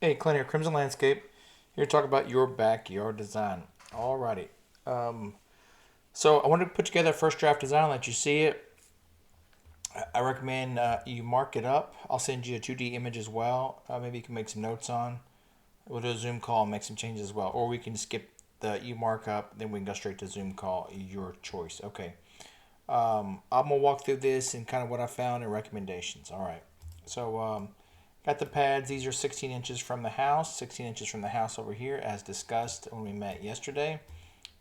Hey, Clint here, Crimson Landscape. Here to talk about your backyard design. Alrighty. Um, so I wanted to put together a first draft design, let you see it. I recommend you mark it up. I'll send you a 2D image as well. Maybe you can make some notes on. We'll do a Zoom call and make some changes as well. Or we can skip the you mark up, then we can go straight to Zoom call. Your choice. Okay. I'm gonna walk through this and kind of what I found and recommendations. All right. So got the pads. These are 16 inches from the house. 16 inches from the house over here, as discussed when we met yesterday.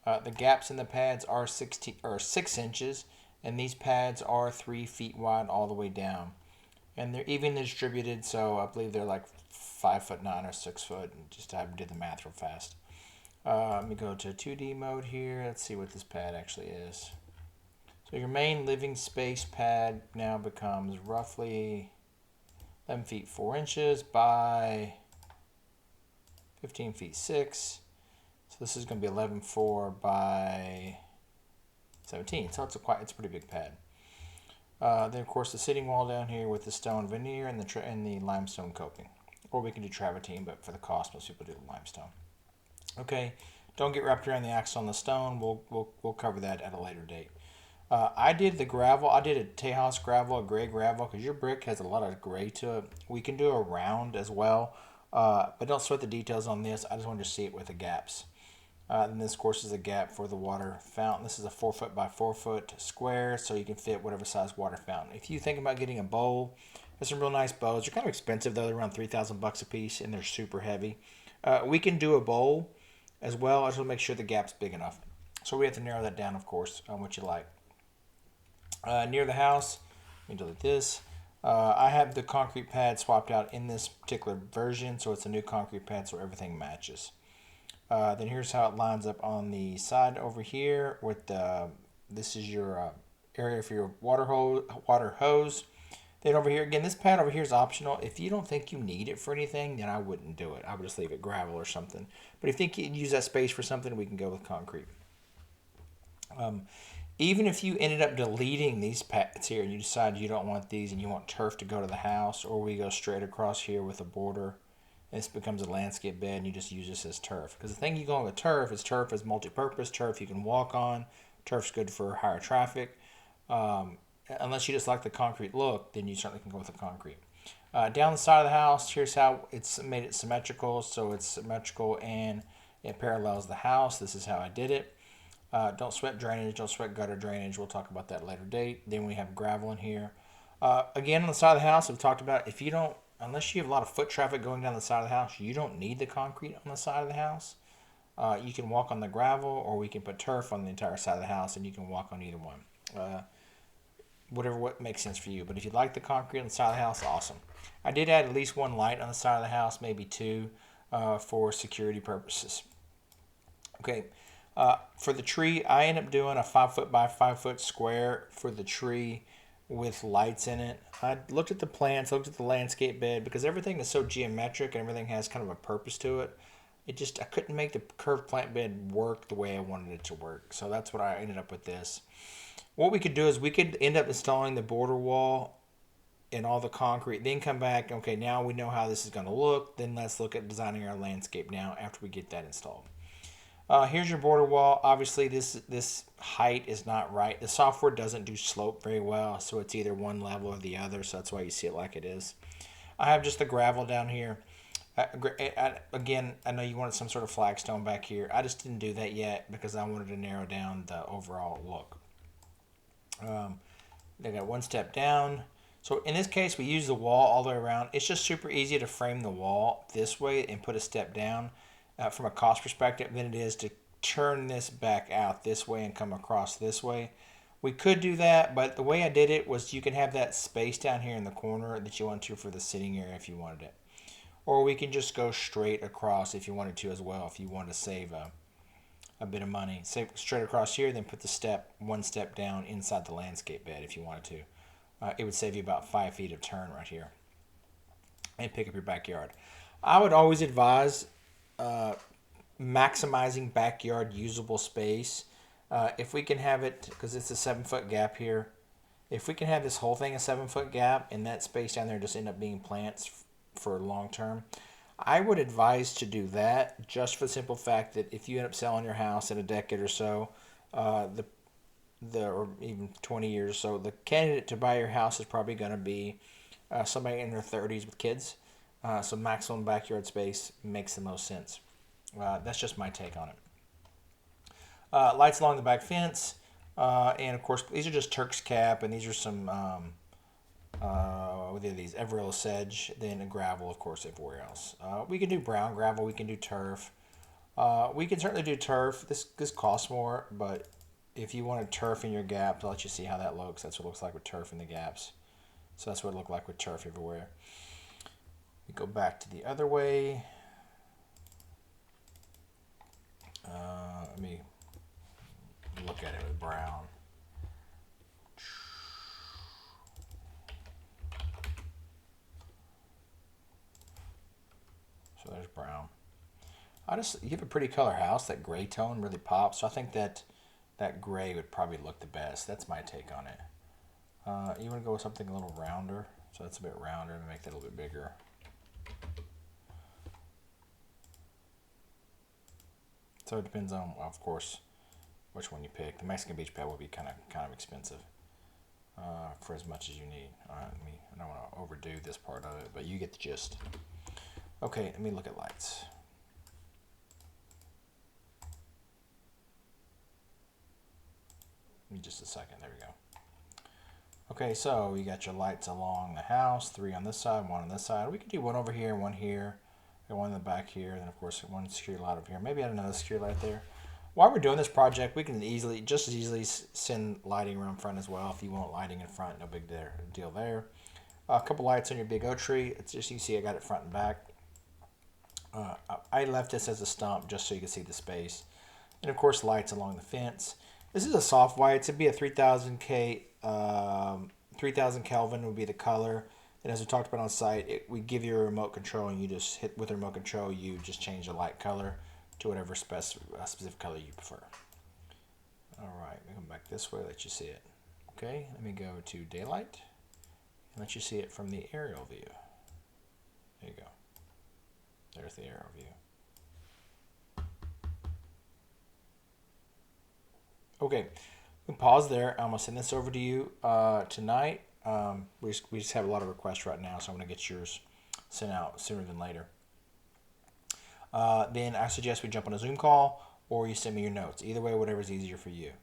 The gaps in the pads are 6 inches, and these pads are 3 feet wide all the way down, and they're evenly distributed. So I believe they're like 5'9" or 6 foot. Just I did the math real fast. Let me go to 2D mode here. Let's see what this pad actually is. So your main living space pad now becomes roughly 11 feet 4 inches by 15 feet 6. So this is going to be 11.4 by 17. So it's a pretty big pad. Then of course the sitting wall down here with the stone veneer and the limestone coping. Or we can do travertine, but for the cost, most people do the limestone. Okay, don't get wrapped around the axle on the stone. We'll cover that at a later date. I did the gravel. I did a Tejas gravel, a gray gravel, because your brick has a lot of gray to it. We can do a round as well, but don't sweat the details on this. I just wanted to see it with the gaps. And this, of course, is a gap for the water fountain. This is a 4 foot by 4 foot square, so you can fit whatever size water fountain. If you think about getting a bowl, there's some real nice bowls. They're kind of expensive though. They're around $3,000 a piece, and they're super heavy. We can do a bowl as well. I just want to make sure the gap's big enough. So we have to narrow that down, of course, on what you like. Near the house, let me delete this. I have the concrete pad swapped out in this particular version, so it's a new concrete pad, so everything matches. Then here's how it lines up on the side over here. With this is your area for your water hose. Then over here again, this pad over here is optional. If you don't think you need it for anything, then I wouldn't do it. I would just leave it gravel or something. But if you think you can use that space for something, we can go with concrete. Um, Even if you ended up deleting these pads here and you decide you don't want these and you want turf to go to the house, or we go straight across here with a border, and this becomes a landscape bed and you just use this as turf. Because the thing you go with turf is multi-purpose. Turf you can walk on. Turf's good for higher traffic. Um, Unless you just like the concrete look, then you certainly can go with the concrete. Down the side of the house, here's how it's made it symmetrical. So it's symmetrical and it parallels the house. This is how I did it. Don't sweat drainage, don't sweat gutter drainage. We'll talk about that at a later date. Then we have gravel in here. Again, on the side of the house, we've talked about if you don't, unless you have a lot of foot traffic going down the side of the house, you don't need the concrete on the side of the house. You can walk on the gravel, or we can put turf on the entire side of the house, and you can walk on either one. What makes sense for you. But if you like the concrete on the side of the house, awesome. I did add at least one light on the side of the house, maybe two, for security purposes. Okay. For the tree, I end up doing a 5 foot by 5 foot square for the tree with lights in it. I looked at the plants, looked at the landscape bed, because everything is so geometric and everything has kind of a purpose to it. I couldn't make the curved plant bed work the way I wanted it to work. So that's what I ended up with this. What we could do is we could end up installing the border wall and all the concrete, then come back. Okay, now we know how this is going to look. Then let's look at designing our landscape now after we get that installed. Here's your border wall. Obviously, this height is not right. The software doesn't do slope very well, so it's either one level or the other, so that's why you see it like it is. I have just the gravel down here. Again, I know you wanted some sort of flagstone back here. I just didn't do that yet because I wanted to narrow down the overall look. They got one step down. So in this case, we use the wall all the way around. It's just super easy to frame the wall this way and put a step down from a cost perspective than it is to turn this back out this way and come across this way. We could do that, but the way I did it was you can have that space down here in the corner that you want to for the sitting area if you wanted it. Or we can just go straight across if you wanted to as well, if you wanted to save a bit of money. Say straight across here, then put the one step down inside the landscape bed if you wanted to. It would save you about 5 feet of turn right here and pick up your backyard. I would always advise maximizing backyard usable space. If we can have it, because it's a 7 foot gap here, if we can have this whole thing a 7 foot gap and that space down there just end up being plants for long term, I would advise to do that just for the simple fact that if you end up selling your house in a decade or so, the or even 20 years or so, the candidate to buy your house is probably going to be somebody in their 30s with kids. So maximum backyard space makes the most sense. That's just my take on it. Lights along the back fence, and of course these are just Turk's cap, and these are some what are these? Everilla sedge, then gravel, of course, everywhere else. We can do brown gravel. We can do turf. We can certainly do turf. This costs more, but if you want a turf in your gaps, I'll let you see how that looks. That's what it looks like with turf in the gaps. So that's what it looked like with turf everywhere. We go back to the other way. Let me look at it with brown. So there's brown. You have a pretty color house. That gray tone really pops. So I think that gray would probably look the best. That's my take on it. You want to go with something a little rounder. So that's a bit rounder and make that a little bit bigger. So it depends on, of course, which one you pick. The Mexican beach pad will be kind of expensive for as much as you need. I don't want to overdo this part of it, but you get the gist. Okay, let me look at lights. Give me just a second. There we go. Okay, so you got your lights along the house. 3 on this side, 1 on this side. We could do 1 over here, 1 here, and 1 in the back here. And then, of course, 1 security light over here. Maybe add another security light there. While we're doing this project, we can just as easily send lighting around front as well. If you want lighting in front, no big deal there. A couple lights on your big oak tree. It's just, you see I got it front and back. I left this as a stump just so you can see the space. And of course, lights along the fence. This is a soft white. It'd be a 3000 Kelvin would be the color. And as we talked about on site, we give you a remote control, and you just hit with the remote control. You just change the light color to whatever specific color you prefer. All right, we come back this way, let you see it. Okay, let me go to daylight and let you see it from the aerial view. There you go. There's the aerial view. Okay, we pause there. I'm gonna send this over to you tonight. We just have a lot of requests right now, so I'm gonna get yours sent out sooner than later. Then I suggest we jump on a Zoom call, or you send me your notes. Either way, whatever's easier for you.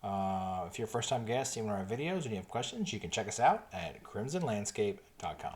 If you're a first-time guest, seeing one of our videos and you have questions, you can check us out at crimsonlandscape.com.